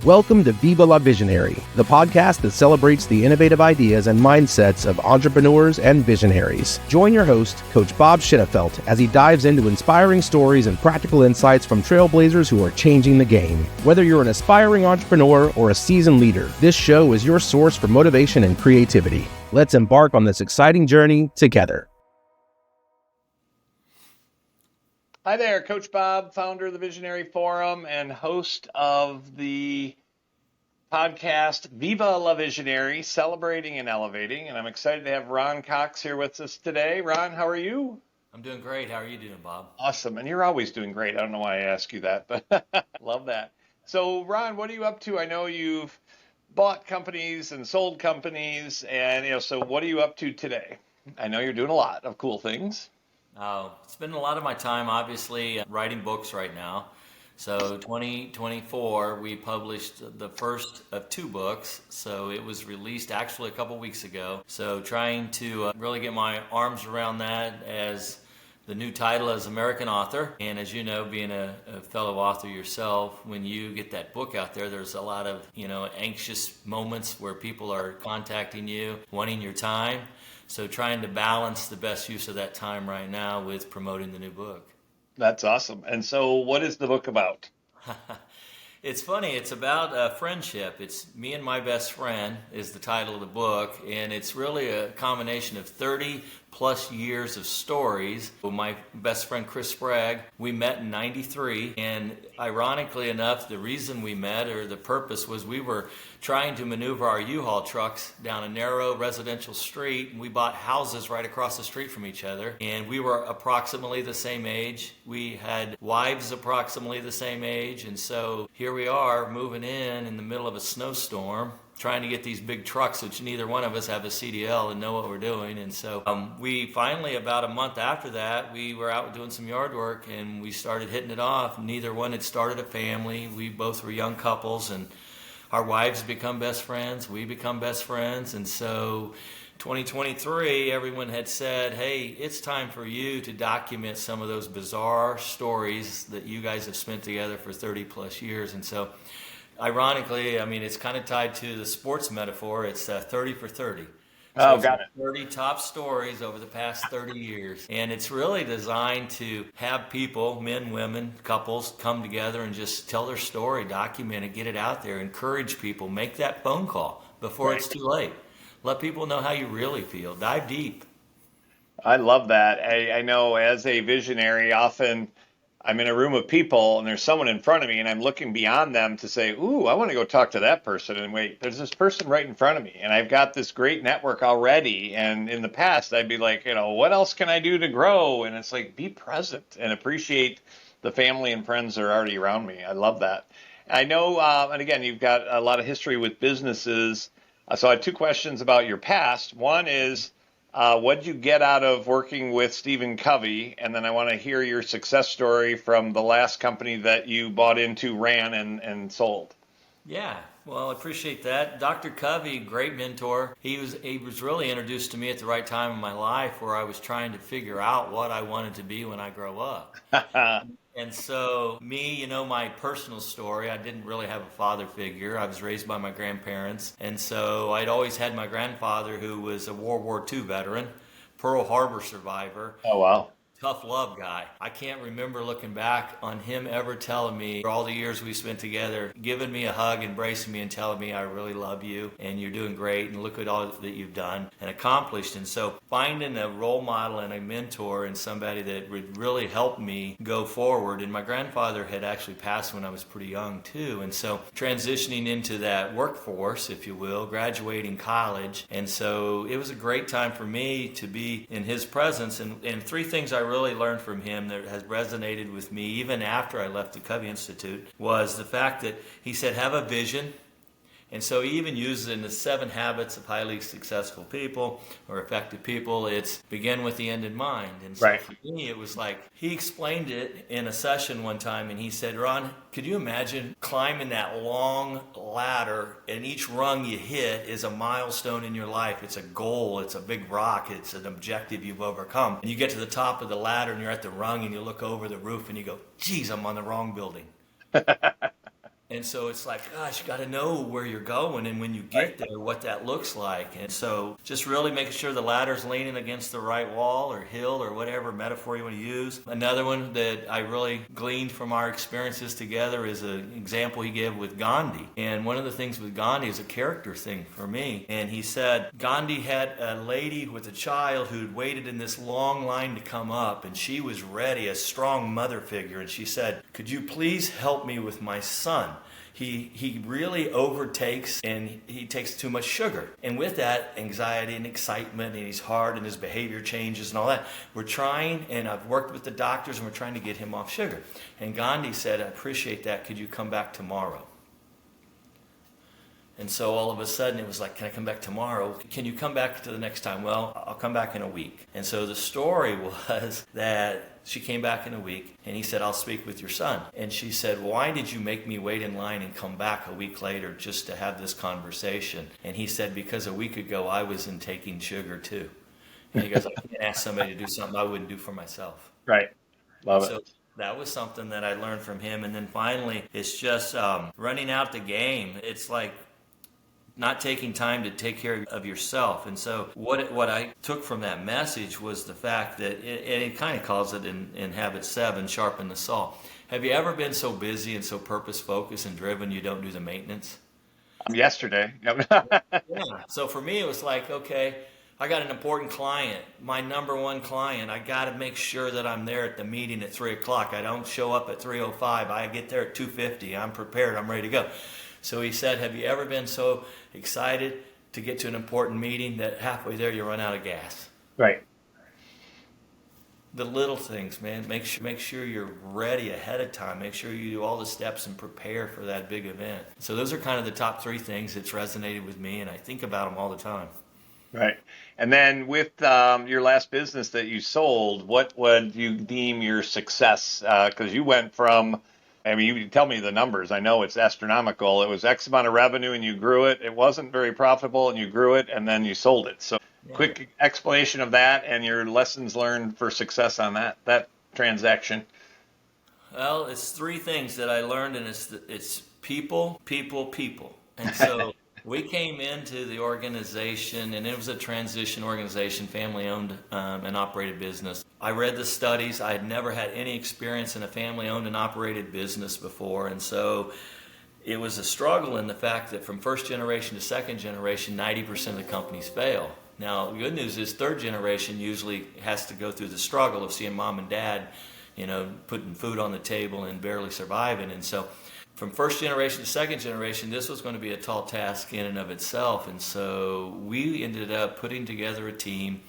Welcome to Viva la Visionary, the podcast that celebrates the innovative ideas and mindsets of entrepreneurs and visionaries. Join your host, Coach Bob Shenefelt, as he dives into inspiring stories and practical insights from trailblazers who are changing the game. Whether you're an aspiring entrepreneur or a seasoned leader, this show is your source for motivation and creativity. Let's embark on this exciting journey together. Hi there, Coach Bob, founder of the Visionary Forum and host of the podcast Viva la Visionary, celebrating and elevating. And I'm excited to have Ron Cox here with us today. Ron, how are you? I'm doing great. How are you doing, Bob? Awesome. And you're always doing great. I don't know why I ask you that, but love that. So, Ron, what are you up to? I know you've bought companies and sold companies, and so what are you up to today? I know you're doing a lot of cool things. Spending a lot of my time, obviously, writing books right now. So 2024, we published the first of two books. So it was released actually a couple weeks ago. So trying to really get my arms around that as the new title as American author. And as you know, being a fellow author yourself, when you get that book out there, there's a lot of, anxious moments where people are contacting you, wanting your time. So trying to balance the best use of that time right now with promoting the new book. That's awesome. And so what is the book about? It's funny. It's about friendship. It's Me and My Best Friend is the title of the book. And it's really a combination of 30 plus years of stories. My best friend, Chris Sprague, we met in 93. And ironically enough, the reason we met, or the purpose, was we were trying to maneuver our U-Haul trucks down a narrow residential street. And we bought houses right across the street from each other. And we were approximately the same age. We had wives approximately the same age. And so here we are moving in the middle of a snowstorm, trying to get these big trucks, which neither one of us have a CDL and know what we're doing. And so we finally, about a month after that, we were out doing some yard work and we started hitting it off. Neither one had started a family. We both were young couples, and our wives become best friends. We become best friends. And so 2023, everyone had said, hey, it's time for you to document some of those bizarre stories that you guys have spent together for 30 plus years. And so ironically, it's kind of tied to the sports metaphor. It's 30 for 30. So got it. 30 top stories over the past 30 years. And it's really designed to have people, men, women, couples, come together and just tell their story, document it, get it out there, encourage people, make that phone call before it's too late. Let people know how you really feel. Dive deep. I love that. I know as a visionary, often I'm in a room of people and there's someone in front of me and I'm looking beyond them to say, ooh, I want to go talk to that person. And wait, there's this person right in front of me and I've got this great network already. And in the past, I'd be like, what else can I do to grow? And it's like, be present and appreciate the family and friends that are already around me. I love that. I know, and again, you've got a lot of history with businesses. So I had two questions about your past. One is, what did you get out of working with Stephen Covey? And then I want to hear your success story from the last company that you bought into, ran, and sold. Yeah, well, I appreciate that. Dr. Covey, great mentor. He was really introduced to me at the right time in my life where I was trying to figure out what I wanted to be when I grow up. And so me, my personal story, I didn't really have a father figure. I was raised by my grandparents. And so I'd always had my grandfather, who was a World War II veteran, Pearl Harbor survivor. Oh, wow. Tough love guy. I can't remember looking back on him ever telling me, for all the years we spent together, giving me a hug, embracing me and telling me I really love you and you're doing great and look at all that you've done and accomplished. And so finding a role model and a mentor and somebody that would really help me go forward. And my grandfather had actually passed when I was pretty young too. And so transitioning into that workforce, if you will, graduating college. And so it was a great time for me to be in his presence. And three things I really learned from him that has resonated with me even after I left the Covey Institute was the fact that he said, have a vision. And so he even uses it in the 7 habits of highly successful people or effective people. It's begin with the end in mind. And so for me, it was like, he explained it in a session one time and he said, Ron, could you imagine climbing that long ladder and each rung you hit is a milestone in your life. It's a goal. It's a big rock. It's an objective you've overcome. And you get to the top of the ladder and you're at the rung and you look over the roof and you go, geez, I'm on the wrong building. And so it's like, gosh, you got to know where you're going and when you get there, what that looks like. And so just really making sure the ladder's leaning against the right wall or hill or whatever metaphor you want to use. Another one that I really gleaned from our experiences together is an example he gave with Gandhi. And one of the things with Gandhi is a character thing for me. And he said Gandhi had a lady with a child who'd waited in this long line to come up, and she was ready, a strong mother figure. And she said, "Could you please help me with my son? He really overtakes and he takes too much sugar." And with that, anxiety and excitement, and he's hard and his behavior changes and all that. We're trying, and I've worked with the doctors, and we're trying to get him off sugar. And Gandhi said, "I appreciate that. Could you come back tomorrow?" And so all of a sudden it was like, "Can I come back tomorrow? Can you come back to the next time?" "Well, I'll come back in a week." And so the story was that she came back in a week, and he said, "I'll speak with your son." And she said, "Why did you make me wait in line and come back a week later just to have this conversation?" And he said, "Because a week ago I was in taking sugar too." And he goes, "I can't ask somebody to do something I wouldn't do for myself." Right. Love So it. that was something that I learned from him. And then finally, it's just running out the game. It's like not taking time to take care of yourself. And so what I took from that message was the fact that, and it kind of calls it in Habit 7, sharpen the saw. Have you ever been so busy and so purpose-focused and driven you don't do the maintenance? Yesterday. Yeah. So for me, it was like, okay, I got an important client, my number one client. I got to make sure that I'm there at the meeting at 3 o'clock. I don't show up at 3:05. I get there at 2:50. I'm prepared. I'm ready to go. So he said, have you ever been so excited to get to an important meeting that halfway there you run out of gas? Right. The little things, man. Make sure you're ready ahead of time. Make sure you do all the steps and prepare for that big event. So those are kind of the top 3 things that's resonated with me, and I think about them all the time. Right. And then with your last business that you sold, what would you deem your success? Because you went from, I mean, you tell me the numbers. I know it's astronomical. It was X amount of revenue and you grew it. It wasn't very profitable and you grew it and then you sold it. So quick explanation of that and your lessons learned for success on that transaction. Well, it's 3 things that I learned, and it's people. And so we came into the organization, and it was a transition organization, family-owned and operated business. I read the studies. I had never had any experience in a family-owned and operated business before, and so it was a struggle in the fact that from first generation to second generation, 90% of the companies fail. Now, the good news is third generation usually has to go through the struggle of seeing mom and dad, putting food on the table and barely surviving. And so from first generation to second generation, this was going to be a tall task in and of itself. And so we ended up putting together a team.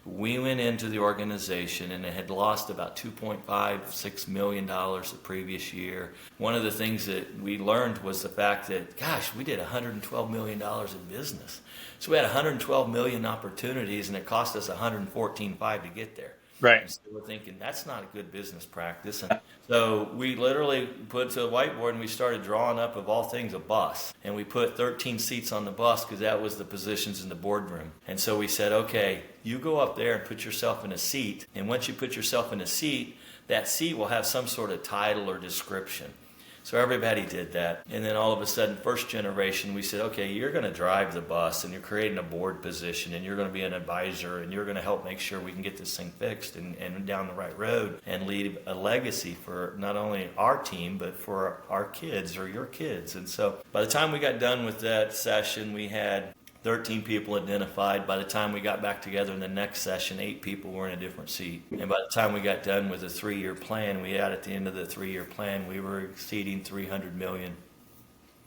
We went into the organization, and it had lost about $2.56 million the previous year. One of the things that we learned was the fact that, gosh, we did $112 million in business. So we had 112 million opportunities, and it cost us $114.5 to get there. Right. And so we're thinking, that's not a good business practice. And so we literally put to a whiteboard and we started drawing up, of all things, a bus. And we put 13 seats on the bus because that was the positions in the boardroom. And so we said, okay, you go up there and put yourself in a seat. And once you put yourself in a seat, that seat will have some sort of title or description. So everybody did that. And then all of a sudden, first generation, we said, okay, you're going to drive the bus, and you're creating a board position, and you're going to be an advisor, and you're going to help make sure we can get this thing fixed and down the right road and leave a legacy for not only our team, but for our kids or your kids. And so by the time we got done with that session, we had 13 people identified. By the time we got back together in the next session, 8 people were in a different seat. And by the time we got done with the 3-year plan, we had at the end of the 3-year plan, we were exceeding $300 million.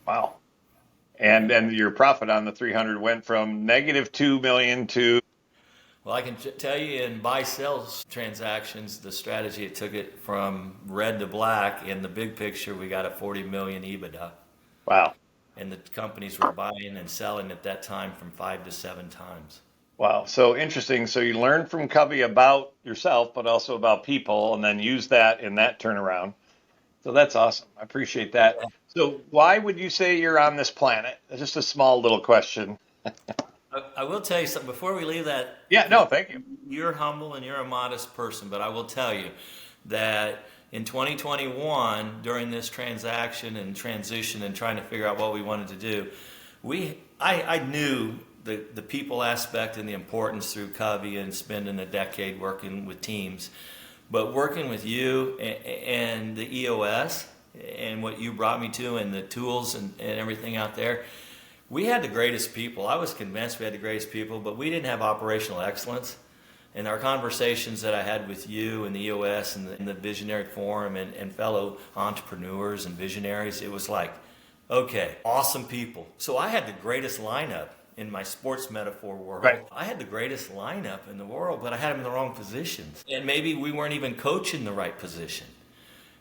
Wow. And your profit on the 300 went from negative 2 million to... Well, I can tell you in buy-sell transactions, the strategy, it took it from red to black. In the big picture, we got a 40 million EBITDA. Wow. And the companies were buying and selling at that time from 5 to 7 times. Wow. So interesting. So you learned from Covey about yourself, but also about people, and then use that in that turnaround. So that's awesome. I appreciate that. So why would you say you're on this planet? Just a small little question. I will tell you something before we leave that. Yeah, no, thank you. You're humble and you're a modest person, but I will tell you that in 2021, during this transaction and transition and trying to figure out what we wanted to do, I knew the people aspect and the importance through Covey and spending a decade working with teams. But working with you and the EOS and what you brought me to and the tools and everything out there, we had the greatest people. I was convinced we had the greatest people, but we didn't have operational excellence. And our conversations that I had with you and the EOS and the Visionary Forum and fellow entrepreneurs and visionaries, it was like, okay, awesome people. So I had the greatest lineup in my sports metaphor world. Right. I had the greatest lineup in the world, but I had them in the wrong positions. And maybe we weren't even coaching the right position.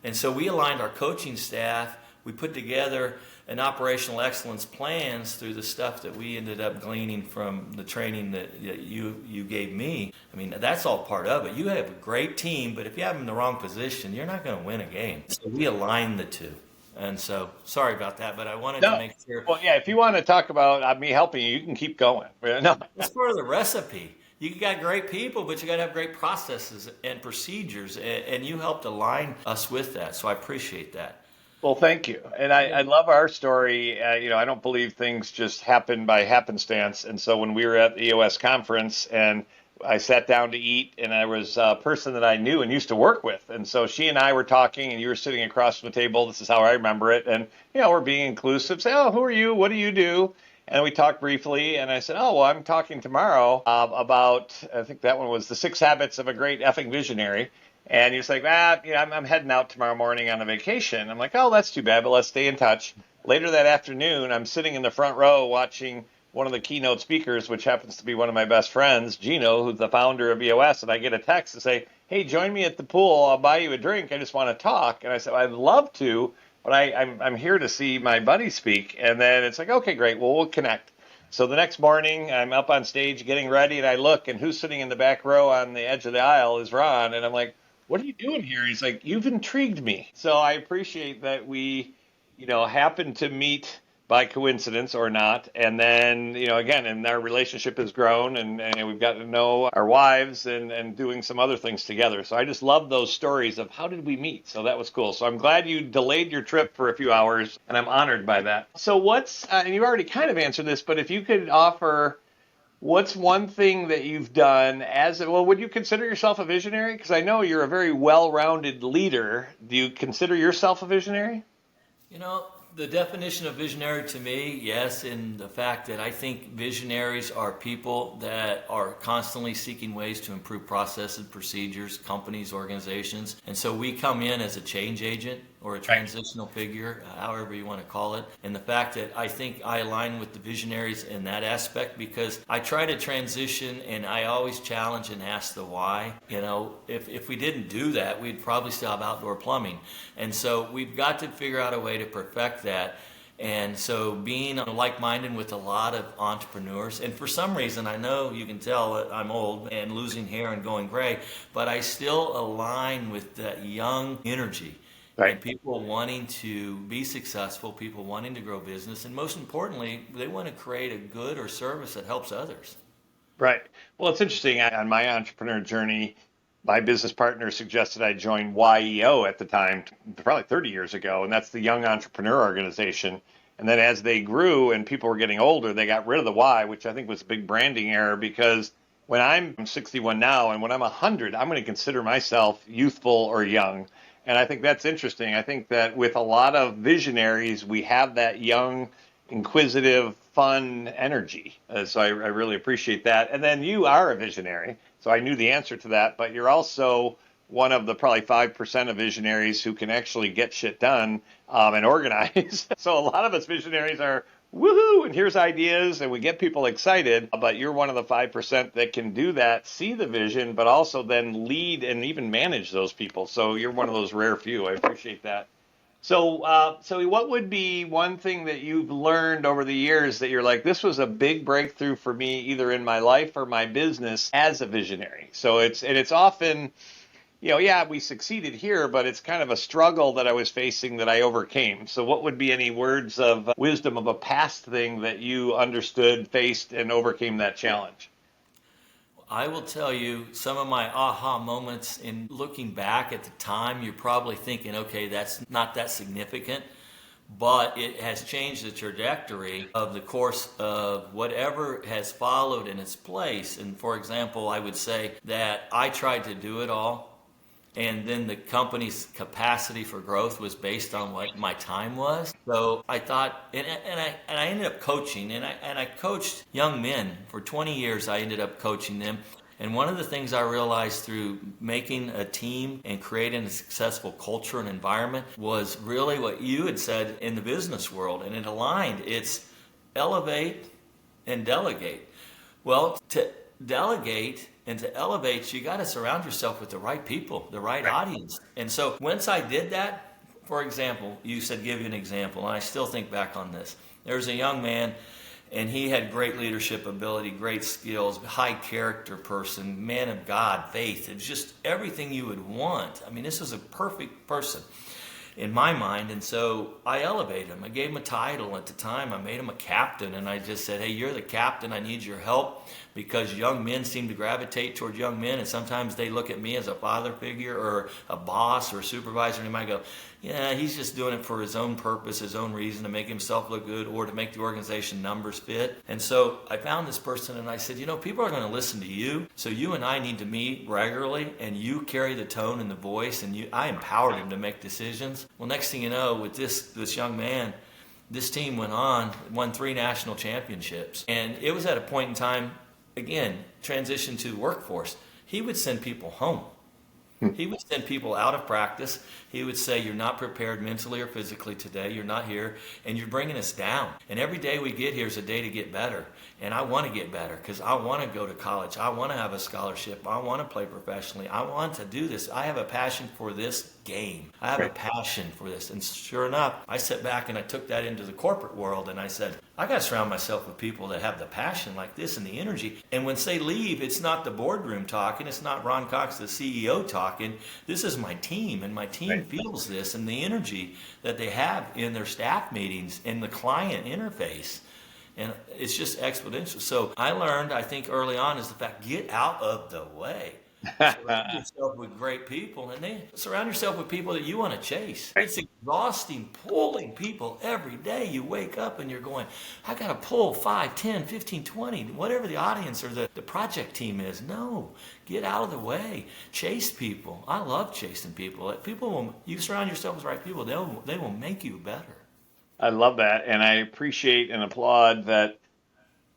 And so we aligned our coaching staff. We put together an operational excellence plans through the stuff that we ended up gleaning from the training that you gave me. I mean, that's all part of it. You have a great team, but if you have them in the wrong position, you're not going to win a game. So we aligned the two. And so, sorry about that, but I wanted to make sure. Well, yeah, if you want to talk about me helping you, you can keep going. No. That's part of the recipe. You got great people, but you got to have great processes and procedures, and you helped align us with that. So I appreciate that. Well, thank you. And I love our story. I don't believe things just happen by happenstance. And so when we were at the EOS conference and I sat down to eat, and I was a person that I knew and used to work with. And so she and I were talking, and you were sitting across from the table. This is how I remember it. And, we're being inclusive. Say, oh, who are you? What do you do? And we talked briefly, and I said, oh, well, I'm talking tomorrow about, I think that one was the 6 Habits of a Great Effing Visionary. And he was like, I'm heading out tomorrow morning on a vacation. I'm like, oh, that's too bad, but let's stay in touch. Later that afternoon, I'm sitting in the front row watching one of the keynote speakers, which happens to be one of my best friends, Gino, who's the founder of EOS, and I get a text to say, hey, join me at the pool. I'll buy you a drink. I just want to talk. And I said, I'd love to, but I'm here to see my buddy speak. And then it's like, okay, great. Well, we'll connect. So the next morning, I'm up on stage getting ready, and I look, and who's sitting in the back row on the edge of the aisle is Ron. And I'm like, what are you doing here? He's like, you've intrigued me. So I appreciate that we, happened to meet by coincidence or not. And then, again, and our relationship has grown and we've gotten to know our wives and doing some other things together. So I just love those stories of how did we meet? So that was cool. So I'm glad you delayed your trip for a few hours, and I'm honored by that. So and you already kind of answered this, but if you could offer, what's one thing that you've done would you consider yourself a visionary? Because I know you're a very well-rounded leader. Do you consider yourself a visionary? The definition of visionary to me, yes, in the fact that I think visionaries are people that are constantly seeking ways to improve processes, procedures, companies, organizations. And so we come in as a change agent or a transitional figure, however you want to call it. And the fact that I think I align with the visionaries in that aspect, because I try to transition and I always challenge and ask the why. If we didn't do that, we'd probably still have outdoor plumbing. And so we've got to figure out a way to perfect that. And so being like-minded with a lot of entrepreneurs, and for some reason, I know you can tell that I'm old and losing hair and going gray, but I still align with that young energy. Right. And people wanting to be successful, people wanting to grow business, and most importantly, they want to create a good or service that helps others. Right. Well, it's interesting. On my entrepreneur journey, my business partner suggested I join YEO at the time, probably 30 years ago, and that's the Young Entrepreneur Organization. And then as they grew and people were getting older, they got rid of the Y, which I think was a big branding error, because when I'm 61 now and when I'm 100, I'm going to consider myself youthful or young. And I think that's interesting. I think that with a lot of visionaries, we have that young, inquisitive, fun energy. So I really appreciate that. And then you are a visionary. So I knew the answer to that, but you're also one of the probably 5% of visionaries who can actually get shit done and organize. So a lot of us visionaries are woohoo, and here's ideas, and we get people excited, but you're one of the 5% that can do that, see the vision, but also then lead and even manage those people. So you're one of those rare few. I appreciate that. So what would be one thing that you've learned over the years that you're like, this was a big breakthrough for me, either in my life or my business as a visionary? So it's often, we succeeded here, but it's kind of a struggle that I was facing that I overcame. So what would be any words of wisdom of a past thing that you understood, faced, and overcame that challenge? I will tell you some of my aha moments in looking back at the time. You're probably thinking, okay, that's not that significant, but it has changed the trajectory of the course of whatever has followed in its place. And for example, I would say that I tried to do it all, and then the company's capacity for growth was based on what my time was. So I thought, and I ended up coaching, and I coached young men for 20 years. I ended up coaching them. And one of the things I realized through making a team and creating a successful culture and environment was really what you had said in the business world, and it aligned. It's elevate and delegate. Well, to delegate and to elevate, you got to surround yourself with the right people, the right audience. And so once I did that, for example, you said give you an example, and I still think back on this. There was a young man, and he had great leadership ability, great skills, high character person, man of God, faith. It was just everything you would want. I mean, this was a perfect person in my mind. And so I elevated him. I gave him a title at the time. I made him a captain, and I just said, hey, you're the captain. I need your help, because young men seem to gravitate toward young men, and sometimes they look at me as a father figure or a boss or a supervisor, and they might go, yeah, he's just doing it for his own purpose, his own reason, to make himself look good or to make the organization numbers fit. And so I found this person, and I said, people are going to listen to you, so you and I need to meet regularly, and you carry the tone and the voice, and I empowered him to make decisions. Well, next thing you know, with this young man, this team won 3 national championships. And it was at a point in time, again, transition to the workforce. He would send people home. He would send people out of practice. He would say, you're not prepared mentally or physically today. You're not here, and you're bringing us down. And every day we get here is a day to get better. And I want to get better because I want to go to college. I want to have a scholarship. I want to play professionally. I want to do this. I have a passion for this game. I have a passion for this. And sure enough, I sat back and I took that into the corporate world, and I said, I got to surround myself with people that have the passion like this and the energy. And when they leave, it's not the boardroom talking. It's not Ron Cox, the CEO, talking. This is my team, and my team feels this, and the energy that they have in their staff meetings and the client interface. And it's just exponential. So I learned, I think early on, is the fact, get out of the way. Surround yourself with great people, and then surround yourself with people that you want to chase. It's exhausting pulling people every day. You wake up and you're going, I got to pull 5, 10, 15, 20, whatever the audience or the project team is. No, get out of the way. Chase people. I love chasing people. You surround yourself with the right people, they will make you better. I love that, and I appreciate and applaud that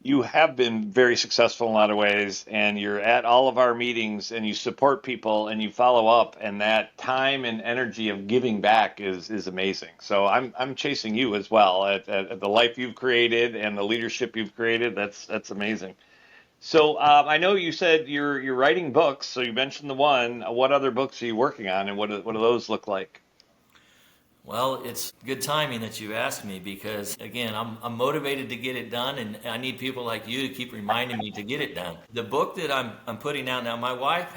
you have been very successful in a lot of ways, and you're at all of our meetings, and you support people, and you follow up, and that time and energy of giving back is amazing. So I'm chasing you as well at the life you've created and the leadership you've created. That's amazing. So I know you said you're writing books. So you mentioned the one. What other books are you working on, and what do those look like? Well, it's good timing that you asked me, because, again, I'm motivated to get it done, and I need people like you to keep reminding me to get it done. The book that I'm putting out now, my wife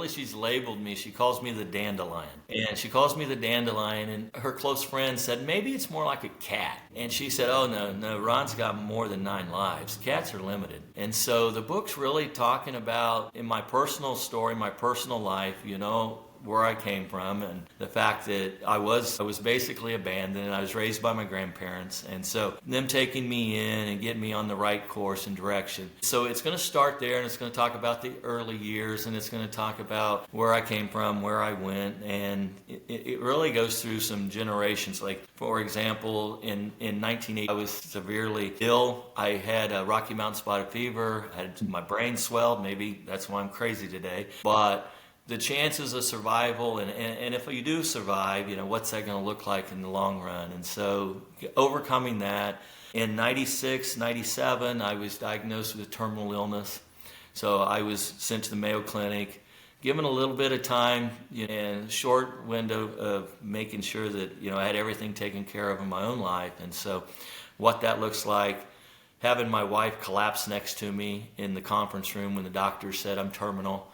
she's labeled me. She calls me the dandelion. And she calls me the dandelion, and her close friend said, maybe it's more like a cat. And she said, oh, no, Ron's got more than 9 lives. Cats are limited. And so the book's really talking about, in my personal story, my personal life, where I came from, and the fact that I was basically abandoned, and I was raised by my grandparents, and so them taking me in and getting me on the right course and direction. So it's going to start there, and it's going to talk about the early years, and it's going to talk about where I came from, where I went, and it really goes through some generations. Like, for example, in 1980, I was severely ill. I had a Rocky Mountain spotted fever. My brain swelled. Maybe that's why I'm crazy today, but the chances of survival, and if you do survive, what's that going to look like in the long run? And so overcoming that, in 96, 97, I was diagnosed with a terminal illness. So I was sent to the Mayo Clinic, given a little bit of time and a short window of making sure that I had everything taken care of in my own life. And so what that looks like, having my wife collapse next to me in the conference room when the doctor said I'm terminal,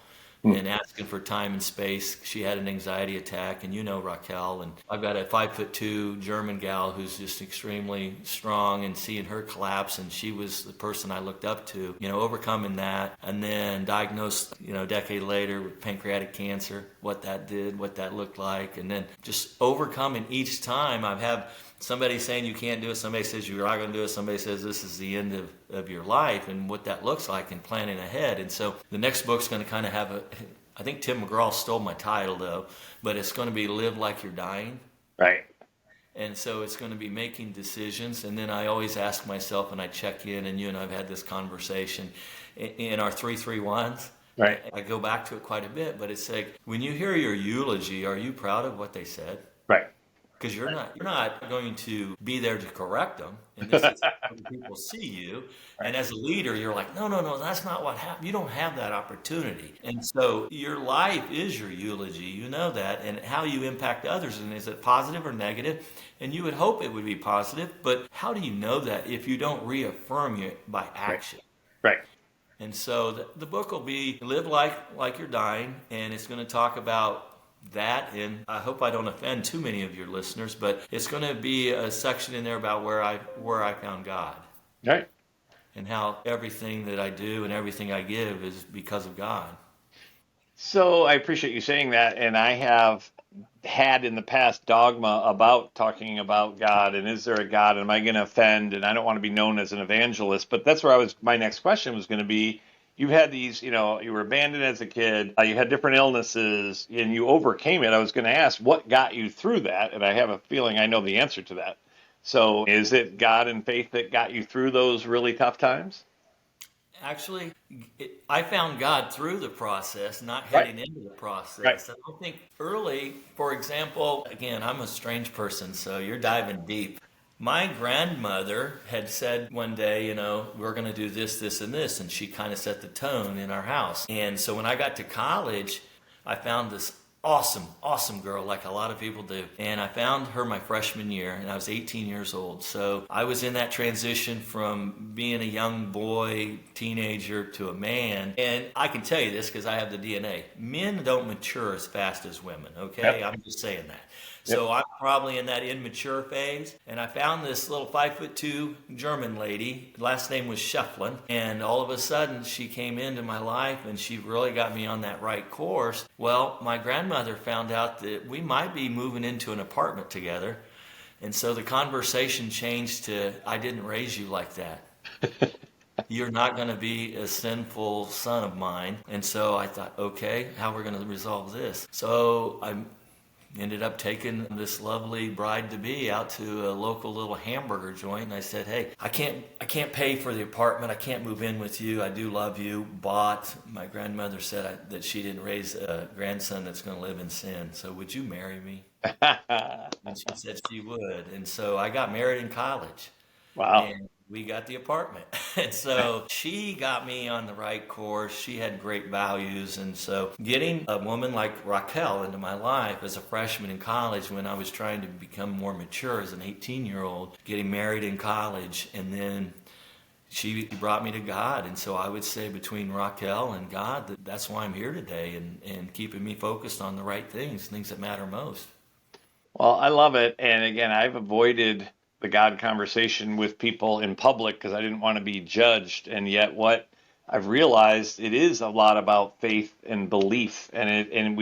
and asking for time and space. She had an anxiety attack, and Raquel, and I've got a 5'2" German gal who's just extremely strong, and seeing her collapse, and she was the person I looked up to, overcoming that, and then diagnosed, a decade later with pancreatic cancer, what that did, what that looked like, and then just overcoming each time. I have somebody saying you can't do it, somebody says you're not going to do it, somebody says this is the end of your life, and what that looks like, and planning ahead. And so the next book's going to kind of have I think Tim McGraw stole my title though, but it's going to be Live Like You're Dying. Right. And so it's going to be making decisions. And then I always ask myself, and I check in, and you and I've had this conversation in our 331s. Right. I go back to it quite a bit, but it's like, when you hear your eulogy, are you proud of what they said? Right. Because you're not going to be there to correct them, and this is how people see you. And as a leader, you're like, no, that's not what happened. You don't have that opportunity. And so your life is your eulogy. You know that, and how you impact others. And is it positive or negative? And you would hope it would be positive, but how do you know that if you don't reaffirm it by action? Right. And so the book will be Live Like You're Dying, and it's going to talk about that, and I hope I don't offend too many of your listeners, but it's going to be a section in there about where I found God. Right. And how everything that I do and everything I give is because of God. So I appreciate you saying that, and I have had in the past dogma about talking about God, and is there a God, and am I going to offend, and I don't want to be known as an evangelist, but that's where my next question was going to be. You've had these, you were abandoned as a kid, you had different illnesses, and you overcame it. I was going to ask, what got you through that? And I have a feeling I know the answer to that. So is it God and faith that got you through those really tough times? Actually, I found God through the process, not heading into the process. Right. I don't think early, for example, again, I'm a strange person, so you're diving deep. My grandmother had said one day, we're going to do this, this, and this, and she kind of set the tone in our house. And so when I got to college, I found this awesome girl, like a lot of people do. And I found her my freshman year, and I was 18 years old. So I was in that transition from being a young boy, teenager, to a man. And I can tell you this because I have the DNA. Men don't mature as fast as women, okay? Yep. I'm just saying that. So I'm probably in that immature phase, and I found this little 5'2" German lady. Last name was Shefflin, and all of a sudden she came into my life, and she really got me on that right course. Well, my grandmother found out that we might be moving into an apartment together, and so the conversation changed to, I didn't raise you like that. You're not going to be a sinful son of mine. And so I thought, okay, how are we going to resolve this? So I ended up taking this lovely bride-to-be out to a local little hamburger joint, and I said, hey, I can't pay for the apartment. I can't move in with you. I do love you. But my grandmother said that she didn't raise a grandson that's going to live in sin. So would you marry me? And she said she would. And so I got married in college. Wow. And we got the apartment. And so she got me on the right course. She had great values. And so getting a woman like Raquel into my life as a freshman in college, when I was trying to become more mature as an 18-year-old, getting married in college, and then she brought me to God. And so I would say between Raquel and God, that's why I'm here today, and keeping me focused on the right things that matter most. Well, I love it. And again, I've avoided the God conversation with people in public because I didn't want to be judged. And yet what I've realized, it is a lot about faith and belief. And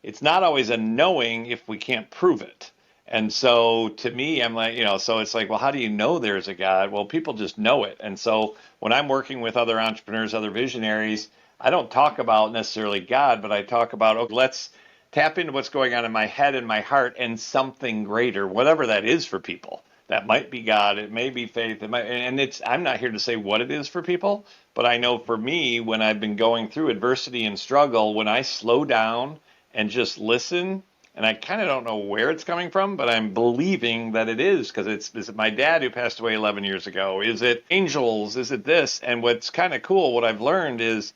it's not always a knowing if we can't prove it. And so to me, I'm like, so it's like, well, how do you know there's a God? Well, people just know it. And so when I'm working with other entrepreneurs, other visionaries, I don't talk about necessarily God, but I talk about, okay, let's tap into what's going on in my head and my heart and something greater, whatever that is for people. That might be God, it may be faith, I'm not here to say what it is for people, but I know for me, when I've been going through adversity and struggle, when I slow down and just listen, and I kind of don't know where it's coming from, but I'm believing that it is, because is it my dad who passed away 11 years ago? Is it angels? Is it this? And what's kind of cool, what I've learned is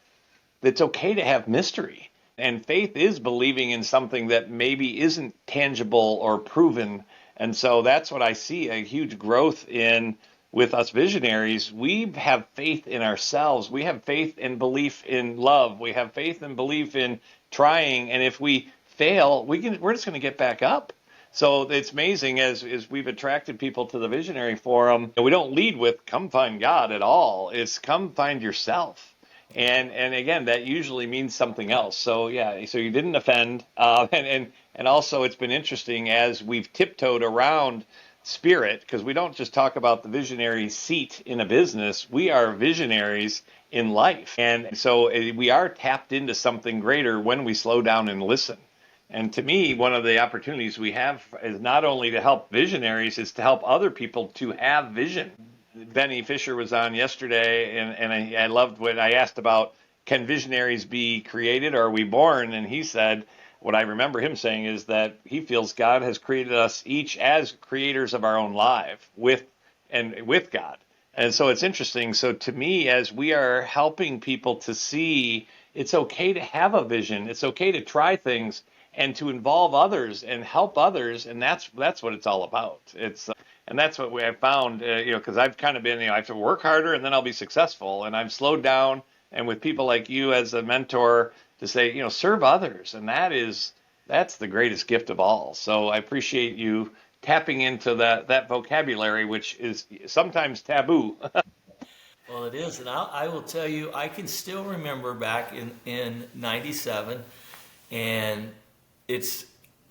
that it's okay to have mystery. And faith is believing in something that maybe isn't tangible or proven. And so that's what I see, a huge growth in with us visionaries, we have faith in ourselves. We have faith and belief in love. We have faith and belief in trying. And if we fail, we're just going to get back up. So it's amazing as we've attracted people to the Visionary Forum. We don't lead with "come find God" at all. It's "come find yourself." And again, that usually means something else. So yeah, so you didn't offend. And also it's been interesting as we've tiptoed around spirit, because we don't just talk about the visionary seat in a business. We are visionaries in life. And so we are tapped into something greater when we slow down and listen. And to me, one of the opportunities we have is not only to help visionaries, is to help other people to have vision. Benny Fisher was on yesterday, and I loved what I asked about, can visionaries be created or are we born? And he said, what I remember him saying is that he feels God has created us each as creators of our own life with God. And so it's interesting. So to me, as we are helping people to see it's okay to have a vision, it's okay to try things and to involve others and help others, and that's what it's all about. And that's what I've found, because I've kind of been, I have to work harder and then I'll be successful. And I've slowed down, and with people like you as a mentor to say, serve others. And that's the greatest gift of all. So I appreciate you tapping into that vocabulary, which is sometimes taboo. Well, it is. And I will tell you, I can still remember back in 97, and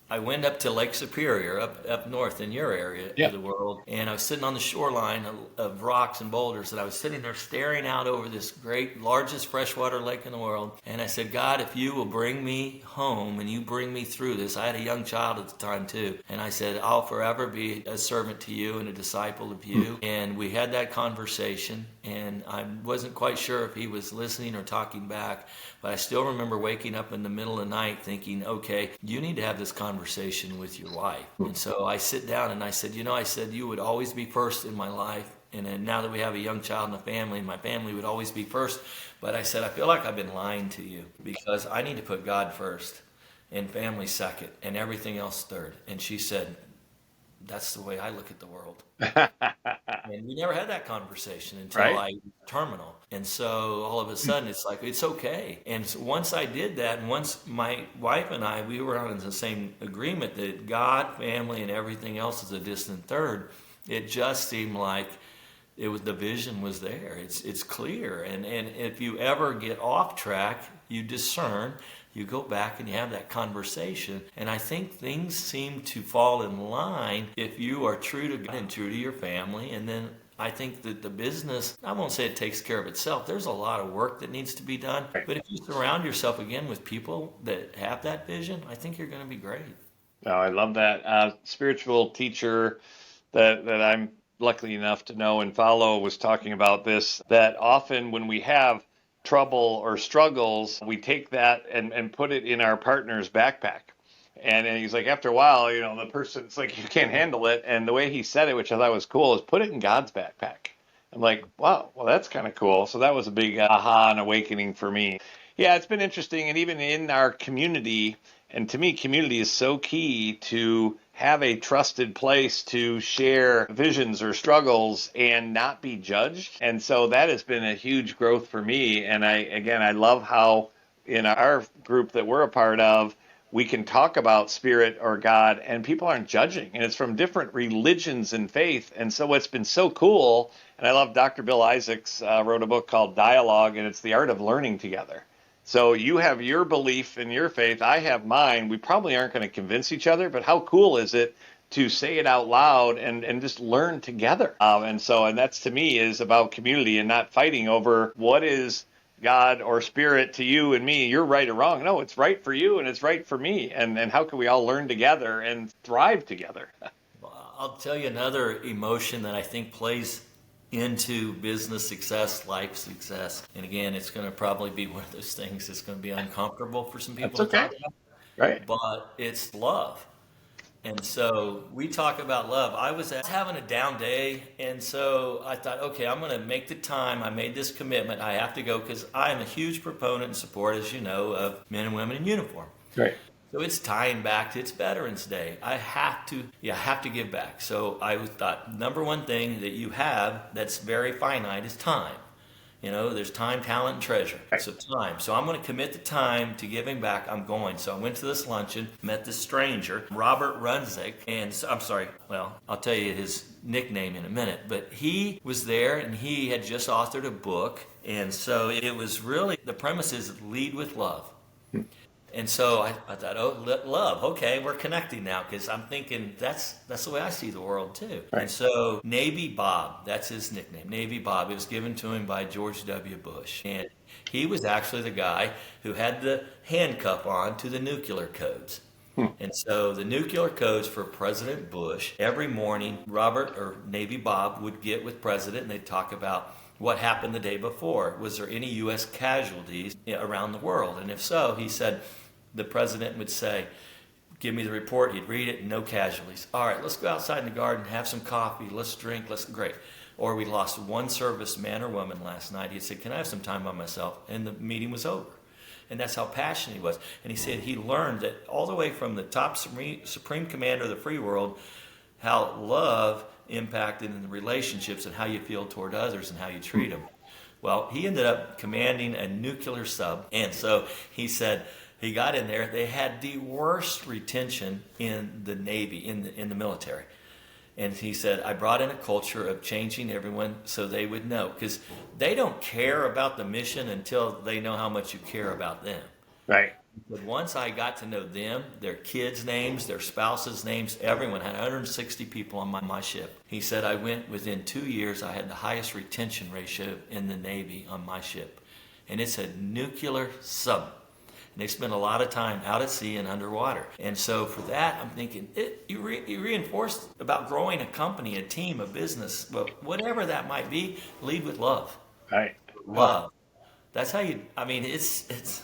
I went up to Lake Superior, up north in your area of the world, and I was sitting on the shoreline of rocks and boulders, and I was sitting there staring out over this great, largest freshwater lake in the world, and I said, God, if you will bring me home and you bring me through this. I had a young child at the time too, and I said, I'll forever be a servant to you and a disciple of you. And we had that conversation, and I wasn't quite sure if he was listening or talking back, but I still remember waking up in the middle of the night thinking, okay, you need to have this conversation with your wife. And so I sit down and I said, you would always be first in my life. And then now that we have a young child and a family, my family would always be first. But I said, I feel like I've been lying to you, because I need to put God first and family second and everything else third. And she said, that's the way I look at the world. And we never had that conversation until I was terminal. And so all of a sudden it's like, it's okay. And so once I did that, and once my wife and I, we were on the same agreement that God, family, and everything else is a distant third, it just seemed like the vision was there. It's clear. And if you ever get off track, you discern, you go back and you have that conversation. And I think things seem to fall in line if you are true to God and true to your family. And then I think that the business, I won't say it takes care of itself. There's a lot of work that needs to be done. But if you surround yourself again with people that have that vision, I think you're going to be great. Oh, I love that. Spiritual teacher that I'm lucky enough to know and follow was talking about this, that often when we have trouble or struggles, we take that and put it in our partner's backpack. And he's like, after a while, the person's like, you can't handle it. And the way he said it, which I thought was cool, is put it in God's backpack. I'm like, wow, well, that's kind of cool. So that was a big aha and awakening for me. Yeah, it's been interesting. And even in our community, and to me, community is so key to have a trusted place to share visions or struggles and not be judged. And so that has been a huge growth for me. And I love how in our group that we're a part of, we can talk about spirit or God and people aren't judging. And it's from different religions and faith. And so what's been so cool, and I love Dr. Bill Isaacs wrote a book called Dialogue, and it's the art of learning together. So you have your belief and your faith, I have mine. We probably aren't going to convince each other, but how cool is it to say it out loud and just learn together? And that's to me is about community and not fighting over what is God or spirit to you and me. You're right or wrong. No, it's right for you and it's right for me. And how can we all learn together and thrive together? I'll tell you another emotion that I think plays into business success, life success. And again, it's going to probably be one of those things that's going to be uncomfortable for some people That's okay. to talk about. Right. But it's love. And so we talk about love. I was having a down day, and so I thought, okay, I'm going to make the time. I made this commitment. I have to go because I am a huge proponent and support, as you know, of men and women in uniform. Right. So it's tying back to it's Veterans Day. I have to give back. So I thought, number one thing that you have that's very finite is time. There's time, talent, and treasure. So time. So I'm going to commit the time to giving back. I'm going. So I went to this luncheon, met this stranger, Robert Runzik, and I'm sorry, well, I'll tell you his nickname in a minute, but he was there and he had just authored a book. And so it was really, the premise is lead with love. And so I thought, love, okay, we're connecting now, because I'm thinking that's the way I see the world too. Right. And so Navy Bob, that's his nickname, Navy Bob. It was given to him by George W. Bush. And he was actually the guy who had the handcuff on to the nuclear codes. And so the nuclear codes for President Bush, every morning, Robert or Navy Bob would get with President and they'd talk about what happened the day before. Was there any U.S. casualties around the world? And if so, he said, the president would say, give me the report. He'd read it, no casualties. All right, let's go outside in the garden, have some coffee, let's drink, great. Or we lost one serviceman or woman last night. He'd say, can I have some time by myself? And the meeting was over. And that's how passionate he was. And he said he learned that all the way from the top supreme commander of the free world, how love impacted in the relationships and how you feel toward others and how you treat them. Well, he ended up commanding a nuclear sub. And so he said, he got in there. They had the worst retention in the Navy, in the military. And he said, I brought in a culture of changing everyone so they would know. Because they don't care about the mission until they know how much you care about them. Right. But once I got to know them, their kids' names, their spouses' names, everyone, had 160 people on my ship. He said, I went within 2 years, I had the highest retention ratio in the Navy on my ship. And it's a nuclear sub. And they spend a lot of time out at sea and underwater. And so for that, I'm thinking, you reinforced about growing a company, a team, a business, whatever that might be, lead with love. Right. Love. That's how you, it's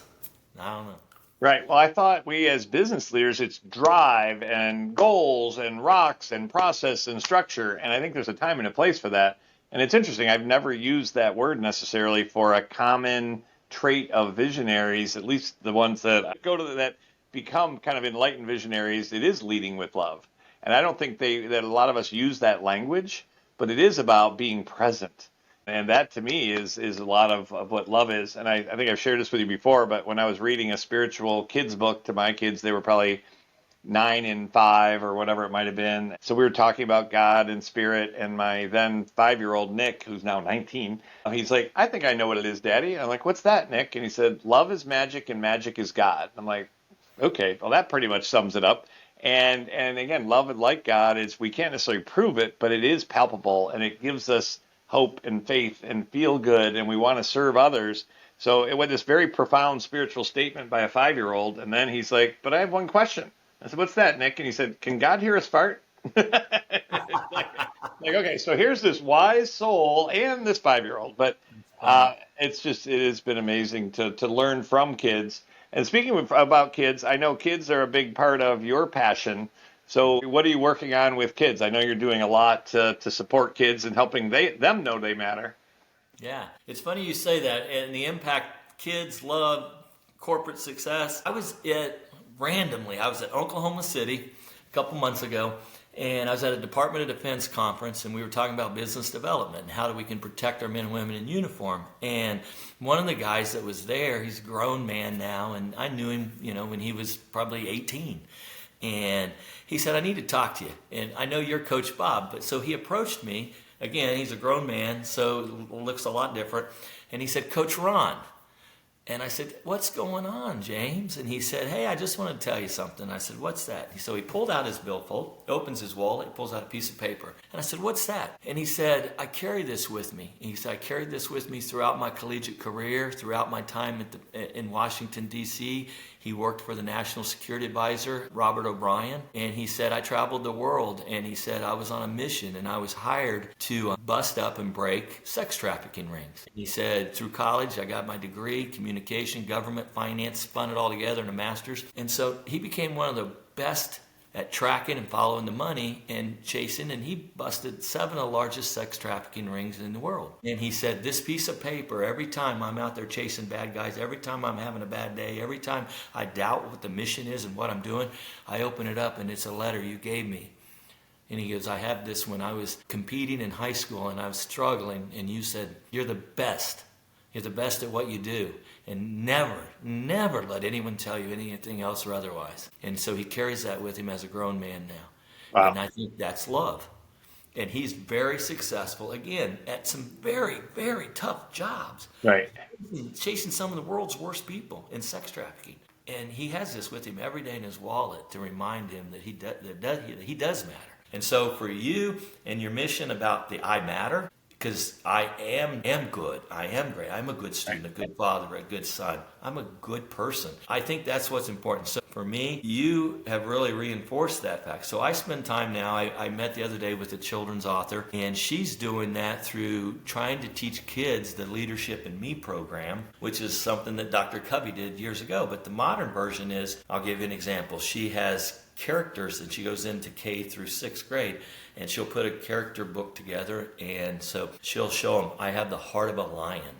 I don't know. Right. Well, I thought we as business leaders, it's drive and goals and rocks and process and structure. And I think there's a time and a place for that. And it's interesting. I've never used that word necessarily for a common trait of visionaries, at least the ones that go to that become kind of enlightened visionaries. It is leading with love. And I don't think that a lot of us use that language, but it is about being present. And that to me is a lot of what love is. And I think I've shared this with you before, but when I was reading a spiritual kids book to my kids, they were probably 9 and 5 or whatever it might have been. So we were talking about God and spirit, and my then 5-year-old Nick, who's now 19, he's like, I think I know what it is, Daddy. I'm like, what's that, Nick? And he said, love is magic and magic is God. I'm like, okay, well, that pretty much sums it up. And again, love and like God is, we can't necessarily prove it, but it is palpable, and it gives us hope and faith and feel good, and we want to serve others. So it was this very profound spiritual statement by a 5-year-old, and then he's like, but I have one question. I said, what's that, Nick? And he said, can God hear us fart? like, okay, so here's this wise soul and this 5-year-old. But it has been amazing to learn from kids. And speaking about kids, I know kids are a big part of your passion. So what are you working on with kids? I know you're doing a lot to support kids and helping them know they matter. Yeah, it's funny you say that. And the impact kids love, corporate success. I was at Oklahoma City a couple months ago, and I was at a Department of Defense conference, and we were talking about business development and how we can protect our men and women in uniform. And one of the guys that was there, he's a grown man now, and I knew him, when he was probably 18. And he said, I need to talk to you. And I know you're Coach Bob. But so he approached me. Again, he's a grown man, so looks a lot different. And he said, Coach Ron. And I said, what's going on, James? And he said, hey, I just want to tell you something. I said, what's that? So he pulled out his billfold, opens his wallet, pulls out a piece of paper. And I said, what's that? And he said, I carry this with me. And he said, I carried this with me throughout my collegiate career, throughout my time in Washington, D.C. He worked for the National Security Advisor, Robert O'Brien. And he said, I traveled the world. And he said, I was on a mission, and I was hired to bust up and break sex trafficking rings. He said, through college, I got my degree, communication, government, finance, spun it all together in a master's. And so he became one of the best at tracking and following the money and chasing, and he busted 7 of the largest sex trafficking rings in the world. And he said, this piece of paper, every time I'm out there chasing bad guys, every time I'm having a bad day, every time I doubt what the mission is and what I'm doing, I open it up and it's a letter you gave me. And he goes, I have this when I was competing in high school and I was struggling, and you said, you're the best. You're the best at what you do. And never let anyone tell you anything else or otherwise. And so he carries that with him as a grown man now. Wow. And I think that's love. And he's very successful, again, at some very, very tough jobs. Right. Chasing some of the world's worst people in sex trafficking. And he has this with him every day in his wallet to remind him that he does matter. And so for you and your mission about the I matter, because I am good, I am great, I'm a good student, a good father, a good son, I'm a good person. I think that's what's important. So for me, you have really reinforced that fact. So I spend time now, I met the other day with a children's author, and she's doing that through trying to teach kids the Leadership in Me program, which is something that Dr. Covey did years ago. But the modern version is, I'll give you an example. She has characters that she goes into K through 6th grade, and she'll put a character book together, and so she'll show them, I have the heart of a lion,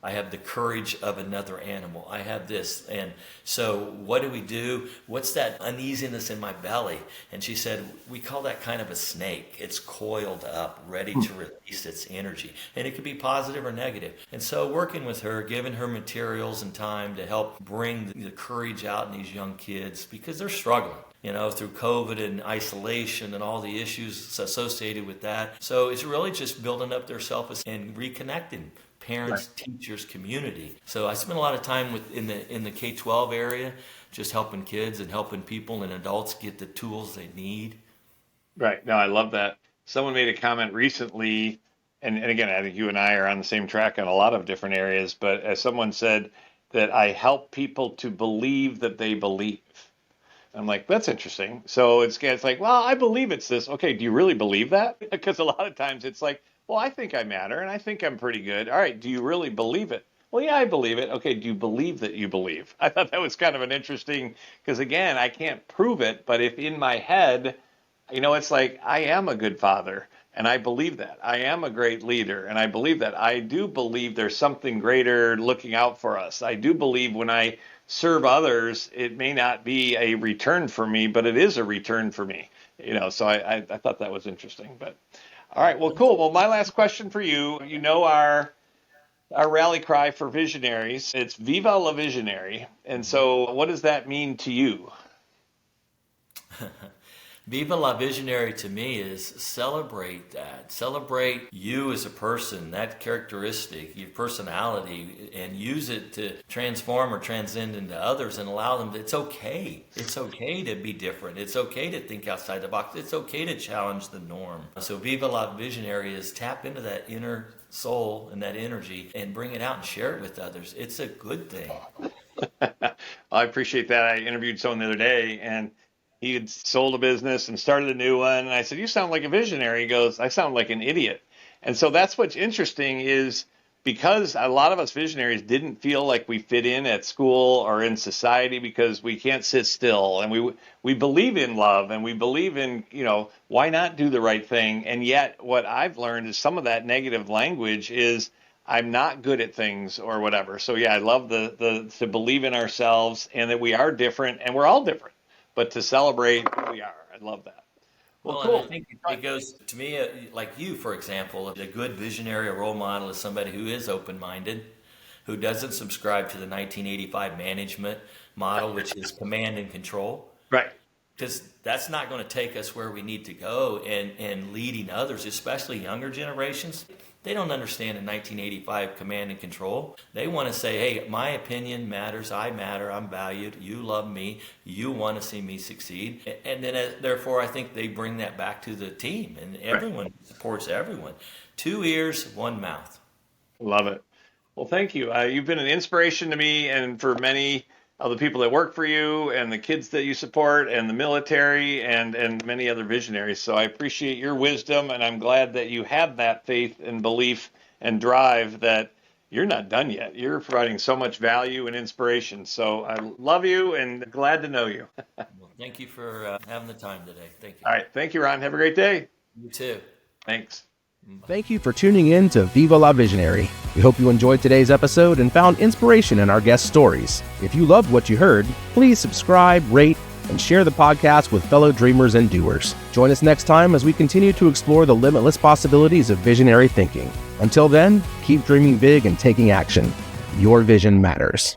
I have the courage of another animal, I have this. And so what do? What's that uneasiness in my belly? And she said, we call that kind of a snake. It's coiled up, ready to release its energy. And it could be positive or negative. And so working with her, giving her materials and time to help bring the courage out in these young kids, because they're struggling, through COVID and isolation and all the issues associated with that. So it's really just building up their self-esteem and reconnecting parents, teachers, community. So I spend a lot of time in the K-12 area, just helping kids and helping people and adults get the tools they need. Right. No, I love that. Someone made a comment recently, and again, I think you and I are on the same track on a lot of different areas, but as someone said, that I help people to believe that they believe. I'm like, that's interesting. So it's like, well, I believe it's this. Okay, do you really believe that? Because a lot of times it's like, well, I think I matter and I think I'm pretty good. All right, do you really believe it? Well, yeah, I believe it. Okay, do you believe that you believe? I thought that was kind of an interesting, because again, I can't prove it, but if in my head, it's like, I am a good father and I believe that. I am a great leader and I believe that. I do believe there's something greater looking out for us. I do believe when I serve others, it may not be a return for me, but it is a return for me. So I thought that was interesting. But all right, well, cool. Well, my last question for you, our rally cry for visionaries, it's Viva la Visionary. And so what does that mean to you? Viva la Visionary to me is celebrate that. Celebrate you as a person, that characteristic, your personality, and use it to transform or transcend into others and allow them it's okay. It's okay to be different. It's okay to think outside the box. It's okay to challenge the norm. So Viva la Visionary is tap into that inner soul and that energy and bring it out and share it with others. It's a good thing. I appreciate that. I interviewed someone the other day, and he had sold a business and started a new one. And I said, you sound like a visionary. He goes, I sound like an idiot. And so that's what's interesting is because a lot of us visionaries didn't feel like we fit in at school or in society because we can't sit still. And we believe in love and we believe in, why not do the right thing? And yet what I've learned is some of that negative language is I'm not good at things or whatever. So yeah, I love the to believe in ourselves and that we are different and we're all different. But to celebrate who we are. I love that. Well, cool. And I think it goes to me, like you, for example, a good visionary or role model is somebody who is open-minded, who doesn't subscribe to the 1985 management model, which is command and control. Right. Because that's not going to take us where we need to go, and leading others, especially younger generations. They don't understand the 1985 command and control. They want to say, hey, my opinion matters, I matter, I'm valued, you love me, you want to see me succeed. And then therefore I think they bring that back to the team, and everyone supports everyone. 2 ears, 1 mouth. Love it. Well, thank you. You've been an inspiration to me and for many of the people that work for you and the kids that you support and the military and many other visionaries. So I appreciate your wisdom, and I'm glad that you have that faith and belief and drive that, you're not done yet. You're providing so much value and inspiration. So I love you and glad to know you. Well, thank you for having the time today. Thank you. All right. Thank you, Ron. Have a great day. You too. Thanks. Thank you for tuning in to Viva la Visionary. We hope you enjoyed today's episode and found inspiration in our guest stories. If you loved what you heard, please subscribe, rate, and share the podcast with fellow dreamers and doers. Join us next time as we continue to explore the limitless possibilities of visionary thinking. Until then, keep dreaming big and taking action. Your vision matters.